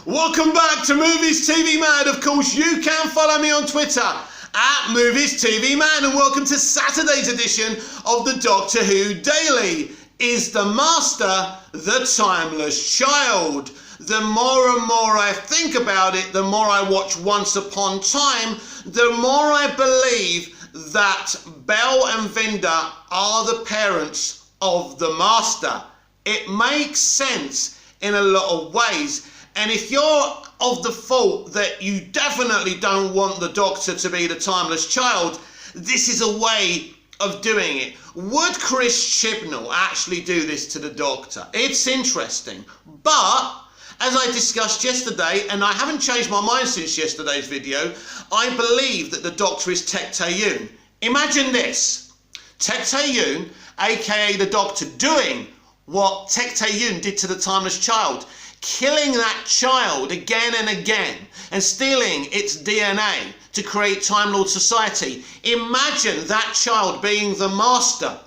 Welcome back to Movies TV Man. Of course, you can follow me on Twitter at Movies TV Man, and welcome to Saturday's edition of the Doctor Who Daily. Is the Master the timeless child? The more and more I think about it, the more I watch Once Upon Time, the more I believe that Bel and Vinder are the parents of the Master. It makes sense in a lot of ways. And if you're of the thought that you definitely don't want the Doctor to be the timeless child, this is a way of doing it. Would Chris Chibnall actually do this to the Doctor? It's interesting. But, as I discussed yesterday, and I haven't changed my mind since yesterday's video, I believe that the Doctor is Tech Tae-Yoon. Imagine this. Tech Tae-Yoon, aka the Doctor, doing what Tech Tae-Yoon did to the timeless child. Killing that child again and again and stealing its DNA to create Time Lord Society. Imagine that child being the Master.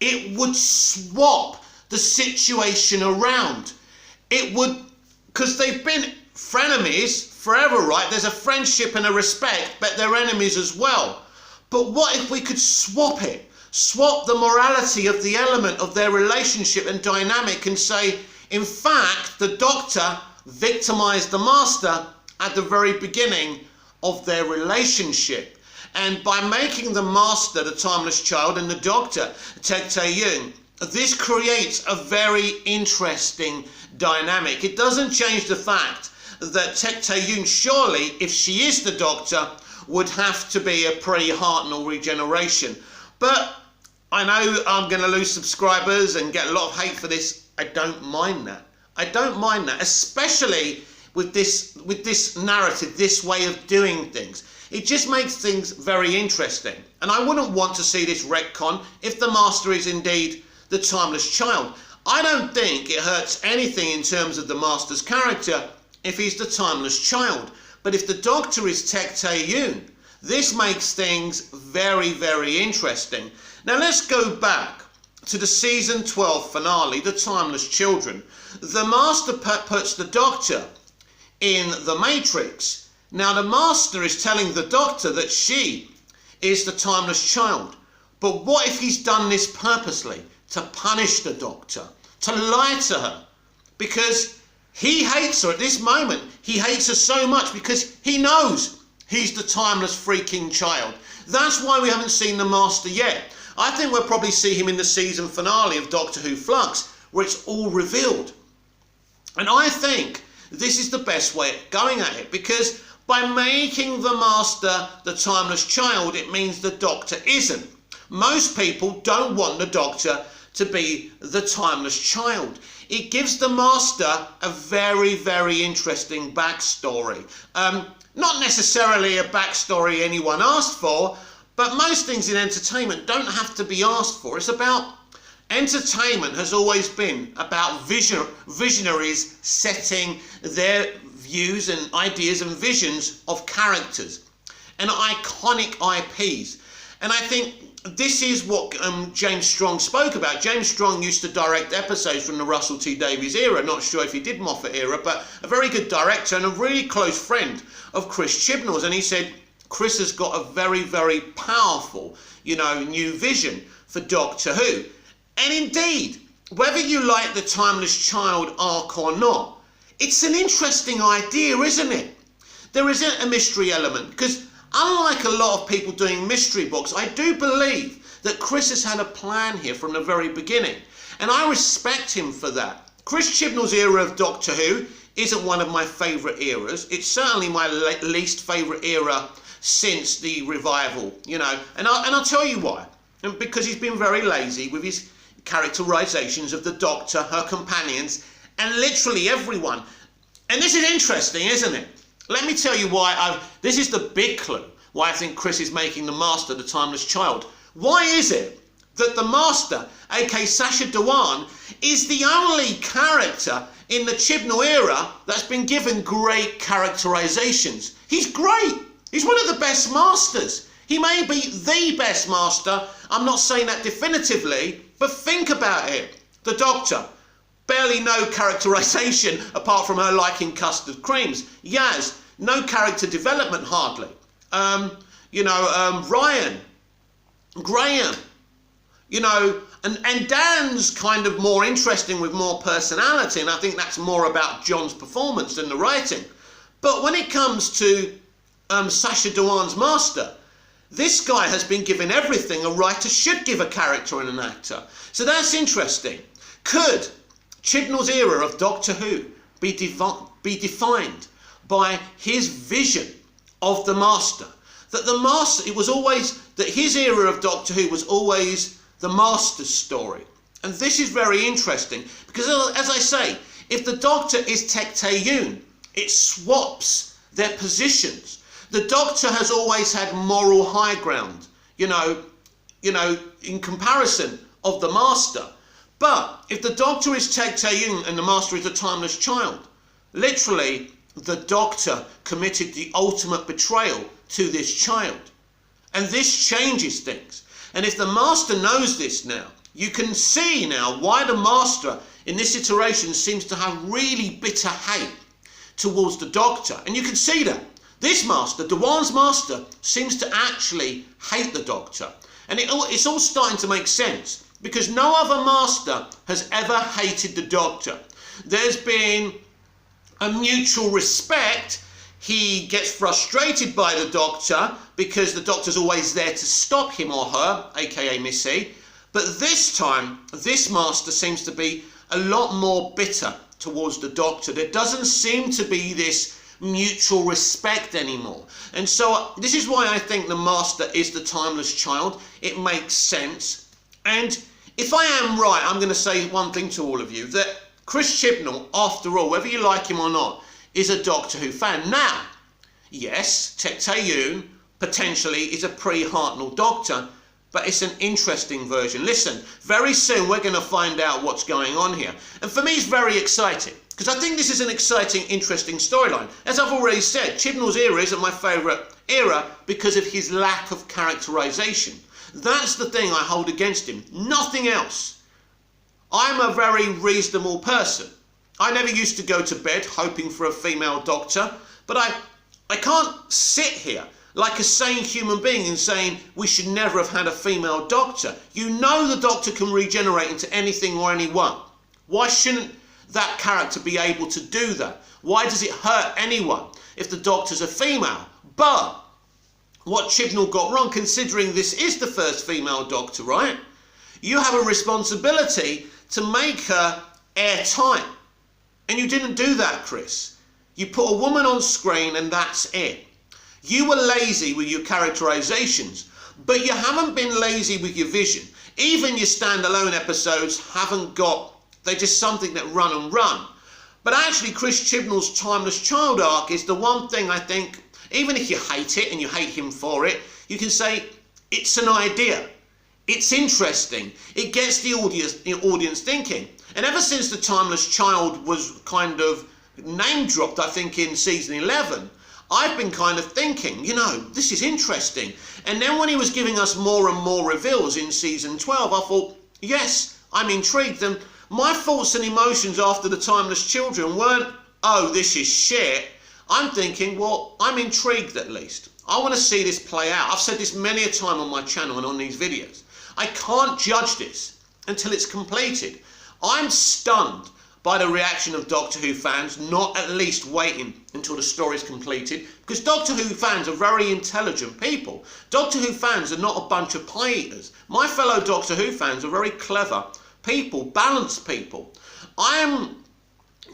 It would swap the situation around. It would, because they've been frenemies forever, right? There's a friendship and a respect, but they're enemies as well. But what if we could swap it? Swap the morality of the element of their relationship and dynamic and say, in fact, the Doctor victimised the Master at the very beginning of their relationship. And by making the Master the timeless child and the Doctor Tech Tae-Yoon, this creates a very interesting dynamic. It doesn't change the fact that Tech Tae-Yoon, surely, if she is the Doctor, would have to be a pre-Hartnell regeneration. But I know I'm going to lose subscribers and get a lot of hate for this. I don't mind that. I don't mind that, especially with this narrative, this way of doing things. It just makes things very interesting. And I wouldn't want to see this retcon if the Master is indeed the timeless child. I don't think it hurts anything in terms of the Master's character if he's the timeless child. But if the Doctor is Tech Tae-Yoon, this makes things very, very interesting. Now let's go back to the season 12 finale, The Timeless Children. The Master puts the Doctor in the Matrix. Now the Master is telling the Doctor that she is the timeless child. But what if he's done this purposely? To punish the Doctor, to lie to her. Because he hates her at this moment. He hates her so much because he knows he's the timeless freaking child. That's why we haven't seen the Master yet. I think we'll probably see him in the season finale of Doctor Who Flux, where it's all revealed. And I think this is the best way of going at it, because by making the Master the timeless child, it means the Doctor isn't. Most people don't want the Doctor to be the timeless child. It gives the Master a very, very interesting backstory. Not necessarily a backstory anyone asked for, but most things in entertainment don't have to be asked for. It's about, entertainment has always been about visionaries setting their views and ideas and visions of characters and iconic IPs. And I think this is what James Strong spoke about. James Strong used to direct episodes from the Russell T Davies era. Not sure if he did Moffat era, but a very good director and a really close friend of Chris Chibnall's. And he said, Chris has got a very, very powerful, new vision for Doctor Who. And indeed, whether you like the timeless child arc or not, it's an interesting idea, isn't it? There isn't a mystery element, because unlike a lot of people doing mystery books, I do believe that Chris has had a plan here from the very beginning. And I respect him for that. Chris Chibnall's era of Doctor Who isn't one of my favourite eras. It's certainly my least favourite era since the revival, and I'll tell you why. And because he's been very lazy with his characterizations of the Doctor, her companions, and literally everyone. And this is interesting, isn't it? Let me tell you why this is the big clue why I think Chris is making the Master the timeless child. Why is it that the Master, aka Sacha Dhawan, is the only character in the Chibnall era that's been given great characterizations? He's great. He's one of the best Masters. He may be the best Master. I'm not saying that definitively, but think about it. The Doctor, barely no characterization apart from her liking custard creams. Yaz, no character development hardly. Ryan, Graham, and Dan's kind of more interesting with more personality, and I think that's more about John's performance than the writing. But when it comes to Sacha Dhawan's master, this guy has been given everything a writer should give a character and an actor. So that's interesting. Could Chibnall's era of Doctor Who be defined by his vision of the master? That the master, that his era of Doctor Who was always the master's story. And this is very interesting because, as I say, if the Doctor is Tech Tae-yoon, it swaps their positions. The Doctor has always had moral high ground, in comparison of the Master. But if the Doctor is Tech Tae-yoon and the Master is a timeless child, literally the Doctor committed the ultimate betrayal to this child. And this changes things. And if the Master knows this now, you can see now why the Master in this iteration seems to have really bitter hate towards the Doctor. And you can see that. This Master, Dhawan's Master, seems to actually hate the Doctor. And it's all starting to make sense because no other Master has ever hated the Doctor. There's been a mutual respect. He gets frustrated by the Doctor because the Doctor's always there to stop him or her, aka Missy. But this time, this Master seems to be a lot more bitter towards the Doctor. There doesn't seem to be this mutual respect anymore. And so this is why I think the Master is the timeless child. It makes sense. And if I am right, I'm going to say one thing to all of you, that Chris Chibnall, after all, whether you like him or not, is a Doctor Who fan. Now, yes, Tech Tae-yoon potentially is a pre-Hartnell Doctor, but it's an interesting version. Listen, very soon we're going to find out what's going on here. And for me, it's very exciting, because I think this is an exciting, interesting storyline. As I've already said, Chibnall's era isn't my favourite era because of his lack of characterisation. That's the thing I hold against him, nothing else. I'm a very reasonable person. I never used to go to bed hoping for a female Doctor, but I can't sit here like a sane human being and saying we should never have had a female Doctor. You know the Doctor can regenerate into anything or anyone. Why shouldn't that character be able to do that? Why does it hurt anyone if the Doctor's a female? But what Chibnall got wrong, considering this is the first female Doctor, right? You have a responsibility to make her airtight. And you didn't do that, Chris. You put a woman on screen and that's it. You were lazy with your characterizations, but you haven't been lazy with your vision. Even your standalone episodes haven't got, they're just something that run and run. But actually, Chris Chibnall's Timeless Child arc is the one thing I think, even if you hate it and you hate him for it, you can say it's an idea. It's interesting. It gets the audience thinking. And ever since the Timeless Child was kind of name dropped, I think in season 11, I've been kind of thinking, this is interesting. And then when he was giving us more and more reveals in season 12, I thought, yes, I'm intrigued. And my thoughts and emotions after the Timeless Children weren't, oh, this is shit. I'm thinking, well, I'm intrigued at least. I want to see this play out. I've said this many a time on my channel and on these videos. I can't judge this until it's completed. I'm stunned by the reaction of Doctor Who fans, not at least waiting until the story's completed, because Doctor Who fans are very intelligent people. Doctor Who fans are not a bunch of pie eaters. My fellow Doctor Who fans are very clever people, balanced people. I am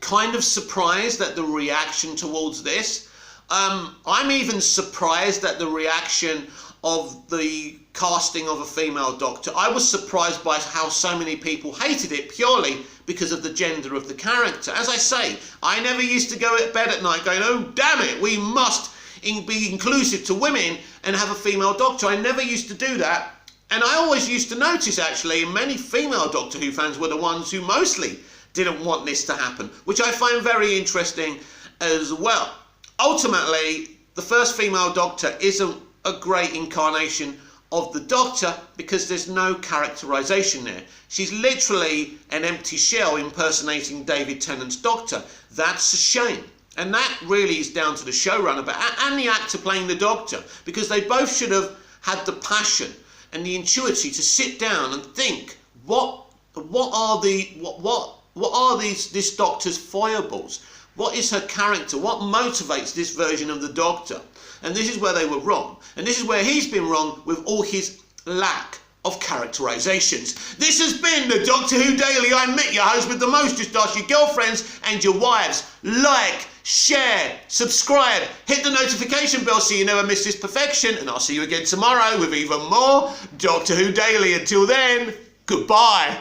kind of surprised at the reaction towards this. I'm even surprised at the reaction of the casting of a female Doctor. I was surprised by how so many people hated it purely because of the gender of the character. As I say, I never used to go to bed at night going, oh damn it, we must be inclusive to women and have a female Doctor. I never used to do that. And I always used to notice actually, many female Doctor Who fans were the ones who mostly didn't want this to happen, which I find very interesting as well. Ultimately, the first female Doctor isn't a great incarnation of the Doctor because there's no characterisation there. She's literally an empty shell impersonating David Tennant's Doctor. That's a shame. And that really is down to the showrunner and the actor playing the Doctor, because they both should have had the passion and the intuition to sit down and think, what are this Doctor's foibles? What is her character? What motivates this version of the Doctor? And this is where they were wrong. And this is where he's been wrong with all his lack of characterizations. This has been the Doctor Who Daily. I'm Mick, your host with the most. Just ask your girlfriends and your wives. Like, share, subscribe, hit the notification bell so you never miss this perfection. And I'll see you again tomorrow with even more Doctor Who Daily. Until then, goodbye.